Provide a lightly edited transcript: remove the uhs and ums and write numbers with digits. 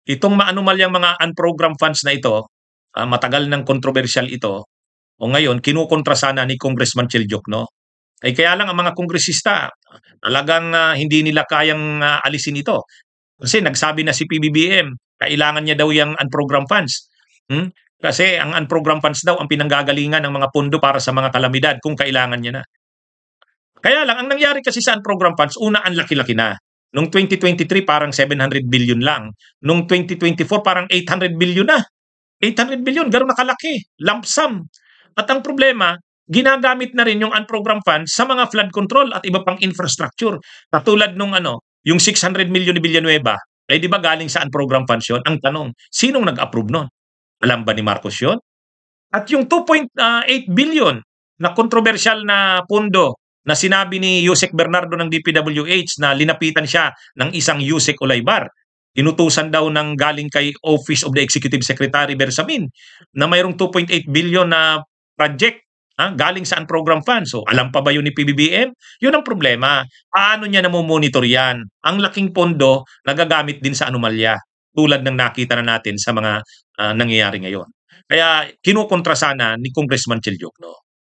itong maanumalyang mga unprogrammed funds na ito, matagal ng kontrobersyal ito, o ngayon kinukontra sana ni Congressman Chel Jokno. Ay kaya lang ang mga kongresista talagang hindi nila kayang alisin ito. Kasi nagsabi na si PBBM, kailangan niya daw yung unprogrammed funds. Kasi ang unprogrammed funds daw ang pinanggagalingan ng mga pondo para sa mga kalamidad kung kailangan niya na. Kaya lang, ang nangyari kasi sa unprogrammed funds, una ang laki-laki na. Noong 2023 parang 700 billion lang. Noong 2024 parang 800 billion na. 800 billion, gano'n nakalaki. Lump sum. At ang problema, ginagamit na rin yung unprogrammed funds sa mga flood control at iba pang infrastructure. Katulad nung yung 600 million ni Villanueva, eh di ba galing sa unprogrammed funds yun? Ang tanong, sinong nag-approve nun? Alam ba ni Marcos yun? At yung 2.8 billion na kontrobersyal na pondo na sinabi ni Yusek Bernardo ng DPWH na linapitan siya ng isang Yusek Olaybar, inutusan daw ng galing kay Office of the Executive Secretary Bersamin na mayroong 2.8 billion na project galing sa unprogrammed funds. So, alam pa ba yun ni PBBM? Yun ang problema. Paano niya namomonitor yan? Ang laking pondo nagagamit din sa anomalya tulad ng nakita na natin sa mga nangyayari ngayon. Kaya kinukontra sana ni Congressman Chel Jokno.